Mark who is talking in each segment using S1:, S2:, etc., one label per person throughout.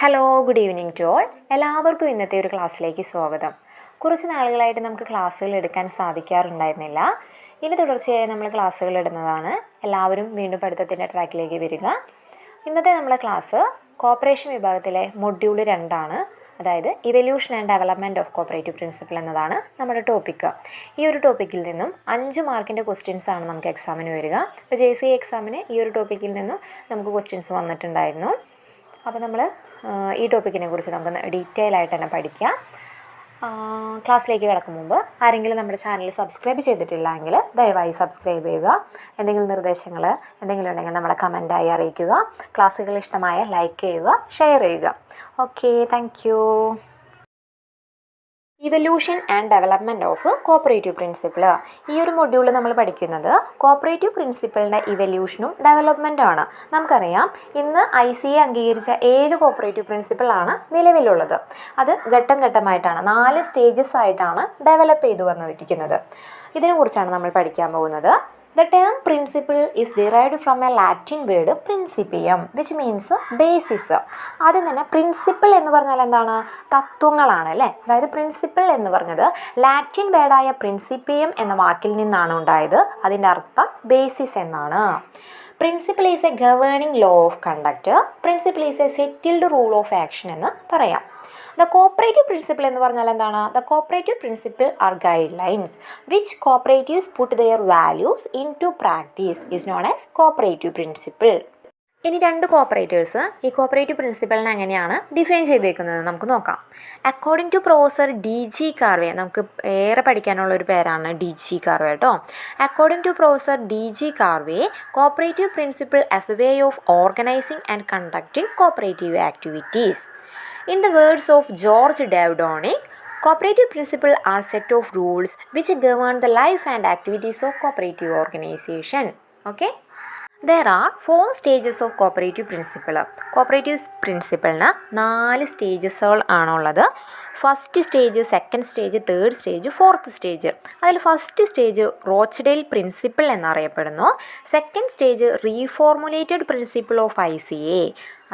S1: Hello, good evening to all. എല്ലാവർക്കും ഇന്നത്തെ ഒരു ക്ലാസ്സിലേക്ക് സ്വാഗതം. കുറച്ച് നാളുകളായിട്ട് നമുക്ക് ക്ലാസ്സുകൾ എടുക്കാൻ സാധിക്കാറുണ്ടായിരുന്നില്ല. ഇനി തുടർച്ചയായി നമ്മൾ ക്ലാസ്സുകൾ ഇടുന്നതാണ്. എല്ലാവരും വീണ്ടും പഠിത്തത്തിൻ്റെ ട്രാക്കിലേക്ക് വരിക. ഇന്നത്തെ നമ്മളെ ക്ലാസ് കോപ്പറേഷൻ വിഭാഗത്തിലെ മൊഡ്യൂൾ 2 ആണ്. അതായത് evolution and development of cooperative principle എന്നതാണ് നമ്മുടെ ടോപ്പിക്ക്. ഈ ഒരു ടോപ്പിക്കിൽ നിന്നും 5 മാർക്കിൻ്റെ ക്വസ്റ്റ്യൻസ് ആണ് നമുക്ക് എക്സാമിന് വരിക. ഇപ്പോൾ JCA എക്സാമിന് ഈ ഒരു ടോപ്പിക്കിൽ നിന്നും നമുക്ക് ക്വസ്റ്റ്യൻസ് വന്നിട്ടുണ്ടായിരുന്നു. അപ്പോൾ നമ്മൾ ഈ ടോപ്പിക്കിനെ കുറിച്ച് നമുക്ക് ഡീറ്റെയിൽ ആയിട്ട് തന്നെ പഠിക്കാം. ക്ലാസ്സിലേക്ക് കിടക്കും മുമ്പ് ആരെങ്കിലും നമ്മുടെ ചാനൽ സബ്സ്ക്രൈബ് ചെയ്തിട്ടില്ലെങ്കിൽ ദയവായി സബ്സ്ക്രൈബ് ചെയ്യുക. എന്തെങ്കിലും നിർദ്ദേശങ്ങൾ എന്തെങ്കിലും ഉണ്ടെങ്കിൽ നമ്മളെ കമൻറ്റായി അറിയിക്കുക. ക്ലാസ്സുകൾ ഇഷ്ടമായ ലൈക്ക് ചെയ്യുക, ഷെയർ ചെയ്യുക. Okay, thank you. Evolution and development of cooperative principle. ഈ ഒരു മൊഡ്യൂളിൽ നമ്മൾ പഠിക്കുന്നത് കോപ്പറേറ്റീവ് പ്രിൻസിപ്പിളിൻ്റെ ഇവല്യൂഷനും ഡെവലപ്മെൻറ്റും ആണ്. നമുക്കറിയാം, ഇന്ന് ICA അംഗീകരിച്ച 7 കോപ്പറേറ്റീവ് പ്രിൻസിപ്പിളാണ് നിലവിലുള്ളത്. അത് ഘട്ടം ഘട്ടമായിട്ടാണ് 4 സ്റ്റേജസ് ആയിട്ടാണ് ഡെവലപ്പ് ചെയ്തു വന്നിരിക്കുന്നത്. ഇതിനെക്കുറിച്ചാണ് നമ്മൾ പഠിക്കാൻ പോകുന്നത്. The term principle is derived from a Latin word principium, which means basis. ആദ്യം തന്നെ പ്രിൻസിപ്പിൾ എന്ന് പറഞ്ഞാൽ എന്താണ്? തത്വങ്ങളാണ് അല്ലേ. അതായത് പ്രിൻസിപ്പിൾ എന്ന് പറഞ്ഞത് ലാറ്റിൻ വേർഡായ പ്രിൻസിപ്പിയം എന്ന വാക്കിൽ നിന്നാണ് ഉണ്ടായത്. അതിൻ്റെ അർത്ഥം ബേസിസ് എന്നാണ്. Principle is a governing law of conduct. Principle is a settled rule of action എന്ന് പറയാം. ദ കോപ്പറേറ്റീവ് പ്രിൻസിപ്പിൾ എന്ന് പറഞ്ഞാൽ എന്താണ്? The cooperative principle are guide lines which cooperatives put their values in to practice is known as cooperative principle. ഇനി 2 cooperators ഈ cooperative പ്രിൻസിപ്പിളിനെ എങ്ങനെയാണ് define ചെയ്തേക്കുന്നത് നമുക്ക് നോക്കാം. According to professor DG Karve, നമുക്ക് ഏറെ പഠിക്കാനുള്ള ഒരു പേരാണ് DG കാർവേ കേട്ടോ. According to professor DG Karve, cooperative principle as the way of organizing and conducting cooperative activities. In the words of George Davdonic, cooperative principles are set of rules which govern the life and activities of cooperative organization. Okay? There are 4 stages of cooperative principle. Cooperative principle-ന് 4 സ്റ്റേജസുകൾ ആണുള്ളത്. First stage, second stage, third stage, fourth stage. അതിൽ first stage Rochdale principle എന്നറിയപ്പെടുന്നു. Second stage reformulated principle of ICA,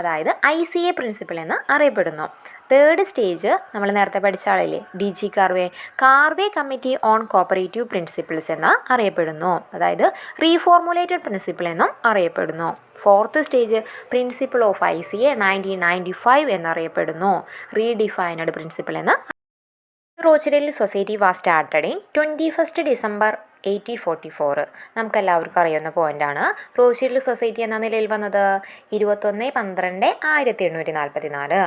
S1: അതായത് ICA principle എന്ന് അറിയപ്പെടുന്നു. Third stage നമ്മൾ നേരത്തെ പഠിച്ച ആളില്ലേ DG Karve committee on cooperative principles എന്ന് അറിയപ്പെടുന്നു. അതായത് റീഫോർമുലേറ്റഡ് പ്രിൻസിപ്പിൾ എന്നും അറിയപ്പെടുന്നു. Fourth stage principle of ICA 1995 എന്നറിയപ്പെടുന്നു. റീഡിഫൈൻഡ് പ്രിൻസിപ്പിൾ എന്ന്. Rochdale society was started in 21 December 1844. നമുക്കെല്ലാവർക്കും അറിയുന്ന പോയിൻ്റാണ്. റോച്ച്ഡെയിൽ സൊസൈറ്റി എന്ന നിലയിൽ വന്നത് 21/12/1844.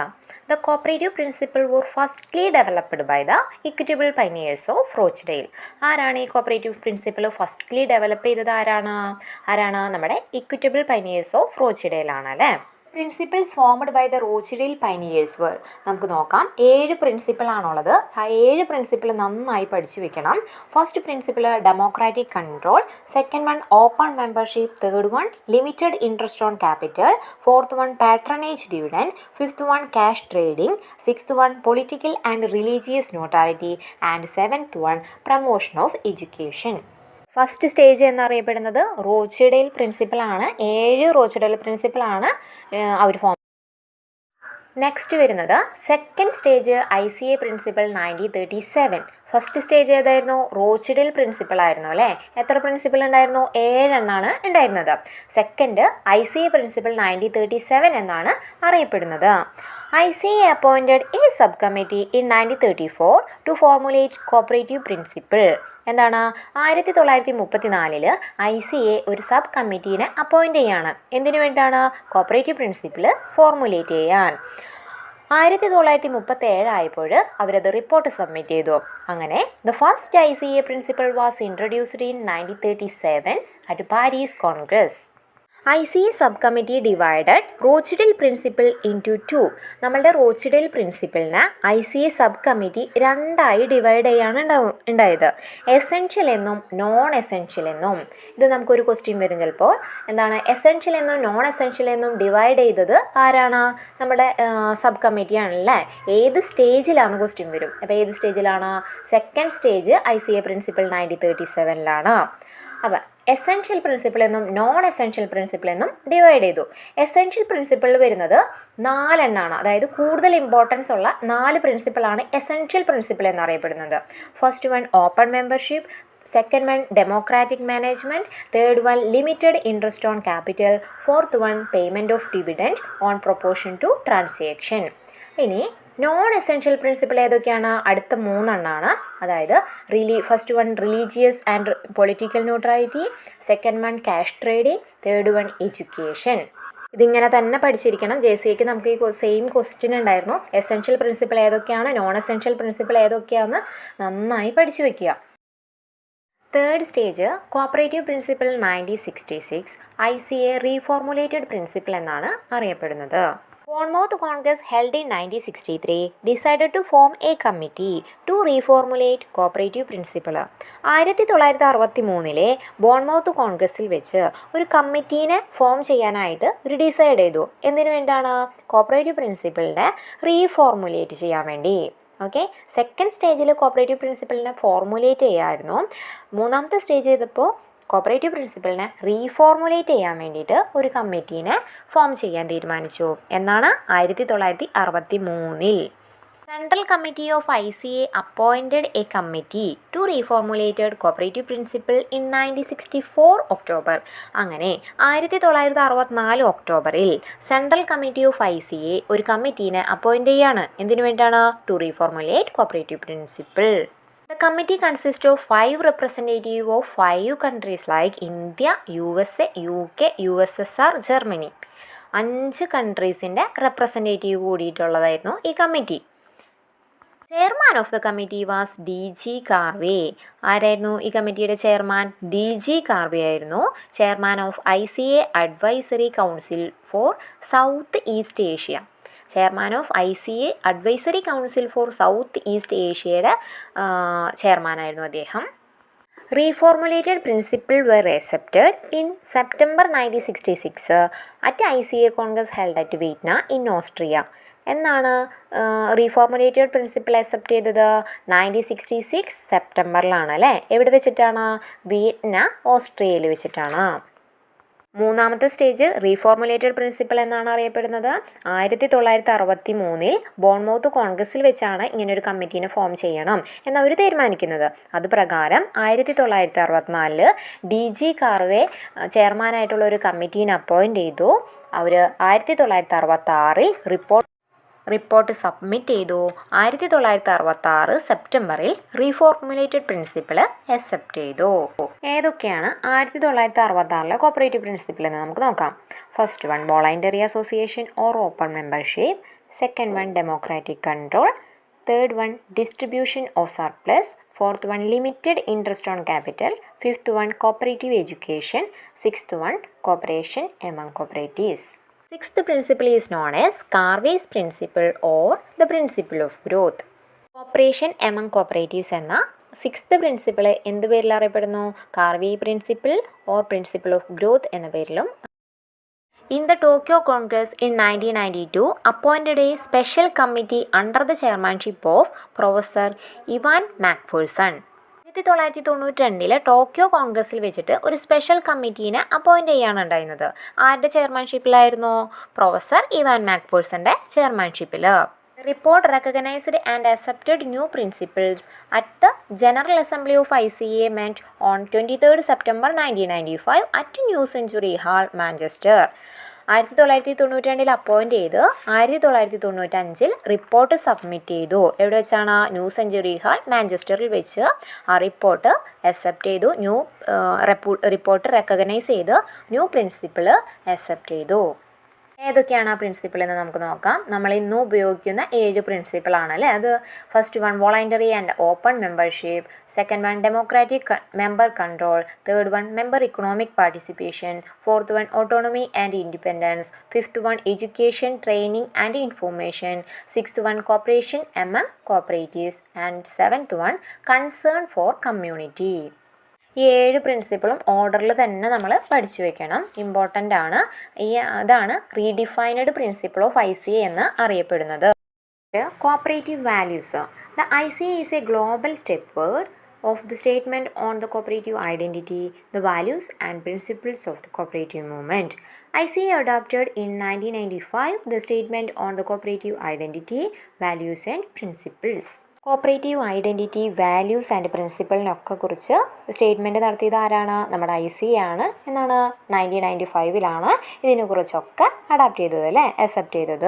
S1: The cooperative principle were firstly developed by the equitable pioneers of Rochdale. ആരാണ് ഈ കോപ്പറേറ്റീവ് പ്രിൻസിപ്പിൾ ഫസ്റ്റ്ലി ഡെവലപ്പ് ചെയ്തത്? ആരാണ് നമ്മുടെ ഇക്വിറ്റബിൾ പൈനിയേഴ്സ് ഓഫ് റോച്ച്ഡെയിൽ ആണ് അല്ലേ. Principles formed by the Rochdale pioneers were. നമുക്ക് നോക്കാം, 7 പ്രിൻസിപ്പിൾ ആണുള്ളത്. ആ 7 പ്രിൻസിപ്പിൾ നന്നായി പഠിച്ചു വെക്കണം. First principle democratic control, second one open membership, third one limited interest on capital, fourth one patronage dividend, fifth one cash trading, sixth one political and religious neutrality and seventh one promotion of education. First stage എന്നറിയപ്പെടുന്നത് റോച്ച്ഡെയിൽ പ്രിൻസിപ്പിളാണ്. 7 റോച്ച്ഡെയിൽ പ്രിൻസിപ്പിളാണ് അവർ form. Next വരുന്നത് second stage ICA principle 1937. First stage ഏതായിരുന്നു? റോച്ച്ഡെയിൽ principle ആയിരുന്നു അല്ലേ. എത്ര principle ഉണ്ടായിരുന്നു? 7 എണ്ണമാണ് ഉണ്ടായിരുന്നത്. Second ICA principle 1937 എന്നാണ് അറിയപ്പെടുന്നത്. ICA appointed a sub committee in 1934 to formulate cooperative principle. എന്താണ്? 1934 ICA ഒരു സബ് കമ്മിറ്റീനെ അപ്പോയിൻ്റ് ചെയ്യാണ്. എന്തിനു വേണ്ടിയിട്ടാണ്? കോപ്പറേറ്റീവ് പ്രിൻസിപ്പിൾ ഫോർമുലേറ്റ് ചെയ്യാൻ. 1937 ആയപ്പോൾ അവരത് റിപ്പോർട്ട് സബ്മിറ്റ് ചെയ്തു. അങ്ങനെ the first ICA principle was introduced in 1937 at Paris Congress. ICA sub committee divided Rochdale principle into 2. നമ്മളുടെ റോച്ച്ഡെയിൽ പ്രിൻസിപ്പിളിനെ ICA സബ് കമ്മിറ്റി 2ആയി ഡിവൈഡ് ചെയ്യാണ് ഉണ്ടായത്. എസെൻഷ്യൽ എന്നും നോൺ എസെൻഷ്യൽ എന്നും. ഇത് നമുക്കൊരു ക്വസ്റ്റ്യൻ വരും ചിലപ്പോൾ. എന്താണ് എസെൻഷ്യൽ എന്നും നോൺ എസെൻഷ്യൽ എന്നും ഡിവൈഡ് ചെയ്തത് ആരാണ്? നമ്മുടെ സബ് കമ്മിറ്റിയാണല്ലേ. ഏത് സ്റ്റേജിലാണ് ക്വസ്റ്റ്യൻ വരും. അപ്പോൾ ഏത് സ്റ്റേജിലാണ്? സെക്കൻഡ് സ്റ്റേജ് ICA പ്രിൻസിപ്പിൾ 1937 അപ്പോൾ എസെൻഷ്യൽ പ്രിൻസിപ്പിൾ എന്നും നോൺ എസെൻഷ്യൽ പ്രിൻസിപ്പിൾ എന്നും ഡിവൈഡ് ചെയ്തു. എസെൻഷ്യൽ പ്രിൻസിപ്പിളിൽ വരുന്നത് 4 എണ്ണമാണ്. അതായത് കൂടുതൽ ഇമ്പോർട്ടൻസ് ഉള്ള 4 പ്രിൻസിപ്പിളാണ് എസെൻഷ്യൽ പ്രിൻസിപ്പിൾ എന്നറിയപ്പെടുന്നത്. First one open membership, second one democratic management, third one limited interest on capital, fourth one payment of dividend on proportion to transaction. ഇനി നോൺ എസെൻഷ്യൽ പ്രിൻസിപ്പിൾ ഏതൊക്കെയാണ്? അടുത്ത 3 എണ്ണമാണ്. അതായത് first one religious and political neutrality, second one cash trading, third one education. ഇതിങ്ങനെ തന്നെ പഠിച്ചിരിക്കണം. JCAക്ക് നമുക്ക് ഈ സെയിം ക്വസ്റ്റ്യൻ ഉണ്ടായിരുന്നു. എസെൻഷ്യൽ പ്രിൻസിപ്പിൾ ഏതൊക്കെയാണ്, നോൺ എസെൻഷ്യൽ പ്രിൻസിപ്പിൾ ഏതൊക്കെയാണെന്ന് നന്നായി പഠിച്ചു വയ്ക്കുക. Third stage cooperative principle 1966 ICA reformulated principle എന്നാണ് അറിയപ്പെടുന്നത്. Bournemouth Congress held in 1963 decided to form a committee to reformulate cooperative principle. 1963 Bournemouth കോൺഗ്രസിൽ വെച്ച് ഒരു കമ്മിറ്റീനെ ഫോം ചെയ്യാനായിട്ട് ഒരു ഡിസൈഡ് ചെയ്തു. എന്തിനു വേണ്ടിയാണ്? കോപ്പറേറ്റീവ് പ്രിൻസിപ്പിളിനെ റീഫോർമുലേറ്റ് ചെയ്യാൻ വേണ്ടി. ഓക്കെ, സെക്കൻഡ് സ്റ്റേജിൽ കോപ്പറേറ്റീവ് പ്രിൻസിപ്പിളിനെ ഫോർമുലേറ്റ് ചെയ്യായിരുന്നു. മൂന്നാമത്തെ സ്റ്റേജ് ചെയ്തപ്പോൾ കോപ്പറേറ്റീവ് പ്രിൻസിപ്പിളിനെ റീഫോർമുലേറ്റ് ചെയ്യാൻ വേണ്ടിയിട്ട് ഒരു കമ്മിറ്റീനെ ഫോം ചെയ്യാൻ തീരുമാനിച്ചു. എന്നാണ് 1963. Central committee of ICA appointed a committee to reformulated cooperative principle in 1964 October. അങ്ങനെ 1964 ഒക്ടോബറിൽ സെൻട്രൽ കമ്മിറ്റി ഓഫ് ICA ഒരു കമ്മിറ്റീനെ അപ്പോയിൻറ്റ് ചെയ്യാണ്. എന്തിനു വേണ്ടിയാണ്? To reformulate cooperative principle. The committee consists of 5 representatives of 5 countries like India, USA, UK, USSR, Germany. 5 കൺട്രീസിൻ്റെ representative കൂടിയിട്ടുള്ളതായിരുന്നു ഈ കമ്മിറ്റി. Chairman of the committee was DG Karve. ആരായിരുന്നു ഈ കമ്മിറ്റിയുടെ ചെയർമാൻ? DG കാർവേ ആയിരുന്നു. Chairman of ICA advisory council for South East Asia. Chairman of ICA advisory council for South East ഏഷ്യയുടെ ചെയർമാനായിരുന്നു അദ്ദേഹം. Reformulated principle were accepted in September 1966 at ICA Congress held at Vienna in Austria. എന്നാണ് reformulated principle accept ചെയ്തത്? 1966 സെപ്റ്റംബറിലാണ് അല്ലേ? എവിടെ വെച്ചിട്ടാണ്? വിയറ്റ്ന, ഓസ്ട്രിയയിൽ വെച്ചിട്ടാണ്. മൂന്നാമത്തെ സ്റ്റേജ് റീഫോർമുലേറ്റഡ് പ്രിൻസിപ്പിൾ എന്നാണ് അറിയപ്പെടുന്നത്. 1963 ബോൺമൗത്ത് കോൺഗ്രസിൽ വെച്ചാണ് ഇങ്ങനൊരു കമ്മിറ്റീനെ ഫോം ചെയ്യണം എന്നവർ തീരുമാനിക്കുന്നത്. അത് പ്രകാരം 1964 DG കാർവേ ചെയർമാനായിട്ടുള്ള ഒരു കമ്മിറ്റീനെ അപ്പോയിൻറ്റ് ചെയ്തു. അവർ 1966 റിപ്പോർട്ട് സബ്മിറ്റ് ചെയ്തു. 1966 സെപ്റ്റംബറിൽ റീഫോർമുലേറ്റഡ് പ്രിൻസിപ്പിൾ അക്സെപ്റ്റ് ചെയ്തു. ഏതൊക്കെയാണ് 1966 കോപ്പറേറ്റീവ് പ്രിൻസിപ്പിൾ എന്ന് നമുക്ക് നോക്കാം. First one voluntary association or open membership, second one democratic control, third one distribution of surplus, fourth one limited interest on capital, fifth one cooperative education, sixth one cooperation among cooperatives. Sixth principle is known as Carvey's principle or the principle of growth. Cooperation among cooperatives എന്ന sixth principle എന്ത് പേരിൽ അറിയപ്പെടുന്നു? Karve principle or principle of growth എന്ന പേരിലും. In the Tokyo Congress in 1992 appointed a special committee under the chairmanship of Professor Ivan McPherson. 1992 Tokyo കോൺഗ്രസിൽ വെച്ചിട്ട് ഒരു special കമ്മിറ്റീനെ അപ്പോയിൻ്റ് ചെയ്യാണ് ഉണ്ടായിരുന്നത്. ആരുടെ ചെയർമാൻഷിപ്പിലായിരുന്നു? പ്രൊഫസർ ഇവാൻ മാക്ഫേഴ്സൻ്റെ ചെയർമാൻഷിപ്പിൽ. Report recognised and accepted new principles at the general assembly of ICA മെന്റ് on 23 September 1995 at New Century Hall, Manchester. 1992 appoint ചെയ്ത് 1995 റിപ്പോർട്ട് സബ്മിറ്റ് ചെയ്തു. എവിടെ വെച്ചാണ്? ന്യൂ സെഞ്ച്വറി ഹാൾ, മാഞ്ചസ്റ്ററിൽ വെച്ച് ആ റിപ്പോർട്ട് അക്സെപ്റ്റ് ചെയ്തു. റിപ്പോർട്ട് റെക്കഗ്നൈസ് ചെയ്ത് ന്യൂ പ്രിൻസിപ്പിൾ അക്സെപ്റ്റ് ചെയ്തു. ഏതൊക്കെയാണ് ആ പ്രിൻസിപ്പിൾ എന്ന് നമുക്ക് നോക്കാം. നമ്മൾ ഇന്ന് ഉപയോഗിക്കുന്ന 7 പ്രിൻസിപ്പിളാണ് അല്ലേ അത്. First one voluntary and open membership, second one democratic member control, third one member economic participation, fourth one autonomy and independence, fifth one education, training and information, sixth one cooperation among cooperatives and seventh one concern for community. ഈ 7 പ്രിൻസിപ്പിളും ഓർഡറിൽ തന്നെ നമ്മൾ പഠിച്ചു വെക്കണം, important ആണ്. അതാണ് redefined principle of ICA എന്ന് അറിയപ്പെടുന്നത്. Cooperative values. The ICA is A global step word of the statement on the cooperative identity, the values and principles of the cooperative movement. ICA adopted in 1995 the statement on the cooperative identity, values and principles. Cooperative identity, values and പ്രിൻസിപ്പിളിനൊക്കെ കുറിച്ച് statement നടത്തിയത് ആരാണ്? നമ്മുടെ ICA ആണ്. എന്നാണ് 1995 ഇതിനെക്കുറിച്ചൊക്കെ adapt ചെയ്തത് അല്ലേ, അക്സെപ്റ്റ് ചെയ്തത്.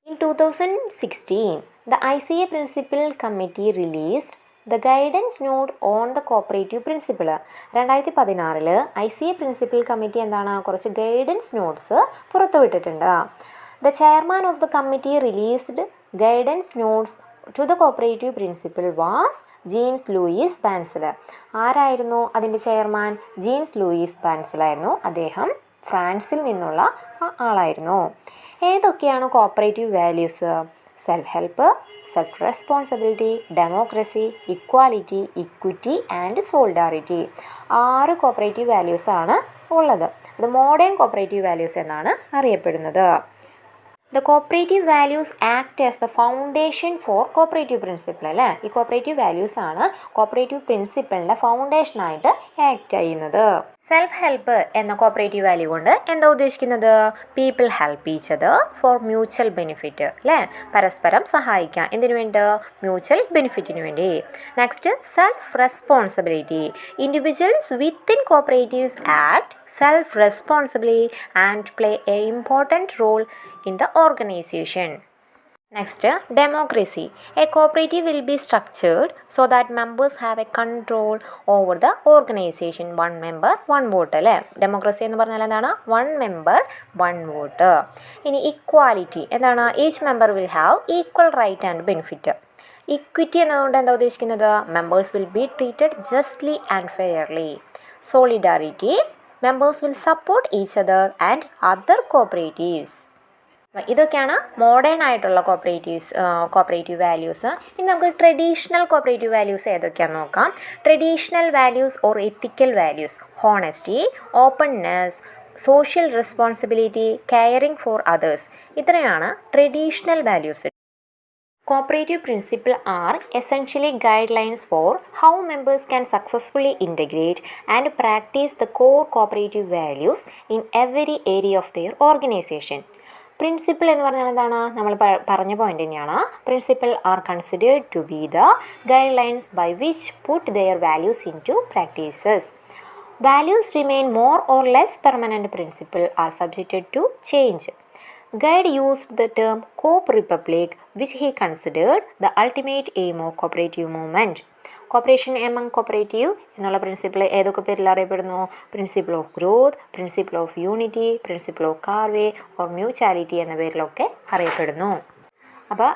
S1: In 2016, the ICA Principal Committee released the guidance note on the cooperative principle. 2016 ICA Principal Committee എന്താണ്, കുറച്ച് ഗൈഡൻസ് നോട്ട്സ് പുറത്തുവിട്ടിട്ടുണ്ട്. The chairman of the committee released guidance notes to the cooperative principle was Jean Louis Bancel. ആരായിരുന്നു അതിൻ്റെ chairman? Jeans Louis ബാൻസൽ ആയിരുന്നു. അദ്ദേഹം ഫ്രാൻസിൽ നിന്നുള്ള ആളായിരുന്നു. ഏതൊക്കെയാണ് cooperative values? Self help, self responsibility, democracy, equality, equity and solidarity. 6 cooperative വാല്യൂസാണ് ഉള്ളത്. അത് മോഡേൺ കോപ്പറേറ്റീവ് വാല്യൂസ് എന്നാണ് അറിയപ്പെടുന്നത്. The cooperative values act as the foundation for cooperative principle അല്ലേ. ഈ കോപ്പറേറ്റീവ് വാല്യൂസ് ആണ് കോപ്പറേറ്റീവ് പ്രിൻസിപ്പിളിൻ്റെ ഫൗണ്ടേഷനായിട്ട് ആക്ട് ചെയ്യുന്നത്. സെൽഫ് ഹെൽപ്പ് എന്ന കോപ്പറേറ്റീവ് വാല്യൂ കൊണ്ട് എന്താ ഉദ്ദേശിക്കുന്നത്? People help each other for mutual benefit അല്ലേ, പരസ്പരം സഹായിക്കാം. എന്തിനു വേണ്ടി? മ്യൂച്വൽ ബെനിഫിറ്റിന് വേണ്ടി. Next self responsibility. Individuals within cooperatives act self responsibly and play a important role in the organization. Next, democracy. A cooperative will be structured so that members have a control over the organization. One member, one vote അല്ലേ. Democracy എന്ന് പറഞ്ഞാൽ എന്താണ്? 1 member, 1 vote. ഇനി equality എന്താണ്? Each member will have equal right and benefit. Equity എന്നതുകൊണ്ട് എന്താ ഉദ്ദേശിക്കുന്നത്? Members will be treated justly and fairly. Solidarity, members will support each other and other cooperatives. ഇതൊക്കെയാണ് മോഡേൺ ആയിട്ടുള്ള കോപ്പറേറ്റീവ് വാല്യൂസ്. ഇനി നമുക്ക് traditional cooperative values ഏതൊക്കെയാണെന്ന് നോക്കാം. Traditional values or ethical values: honesty, openness, social responsibility, caring for others. ഇത്രയാണ് traditional values. Cooperative principles are essentially guidelines for how members can successfully integrate and practice the core cooperative values in every area of their organization. Principle എന്ന് പറഞ്ഞാൽ എന്താണ്? നമ്മൾ പറഞ്ഞ point തന്നെയാണ്. Principle are considered to be the guide lines by which put their values in to practices. Values remain more or less permanent. Principle are subjected to change. Guide used the term Co-Republic, which he considered the ultimate aim of cooperative movement. Cooperation among cooperative എന്നുള്ള principle ഏതൊക്കെ പേരിൽ അറിയപ്പെടുന്നു? Principle of growth, principle of unity, principle of Karve or mutuality എന്ന പേരിലൊക്കെ അറിയപ്പെടുന്നു. അപ്പോൾ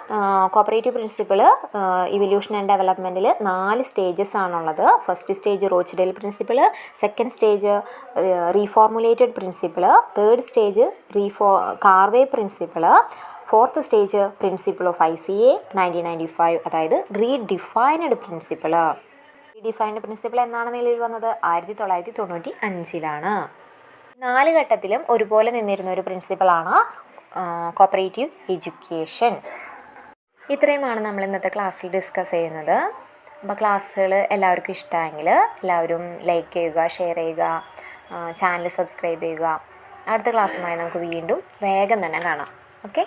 S1: cooperative principle evolution and ഡെവലപ്മെൻറ്റിൽ 4 stages ആണുള്ളത്. First stage Rochdale principle, second stage reformulated principle, third stage Karve principle, fourth stage principle of ICA 1995, അതായത് redefined principle. Redefined principle എന്നാണ് നിലവിൽ വന്നത്? 1995. 4 ഘട്ടത്തിലും ഒരുപോലെ നിന്നിരുന്ന ഒരു പ്രിൻസിപ്പിളാണ് കോപ്പറേറ്റീവ് എഡ്യൂക്കേഷൻ. ഇത്രയുമാണ് നമ്മൾ ഇന്നത്തെ ക്ലാസ്സിൽ ഡിസ്കസ് ചെയ്യുന്നത്. അപ്പോൾ ക്ലാസ്സുകൾ എല്ലാവർക്കും ഇഷ്ടമായെങ്കിൽ എല്ലാവരും ലൈക്ക് ചെയ്യുക, ഷെയർ ചെയ്യുക, ചാനൽ സബ്സ്ക്രൈബ് ചെയ്യുക. അടുത്ത ക്ലാസ്സുമായി നമുക്ക് വീണ്ടും വേഗം തന്നെ കാണാം. ഓക്കെ.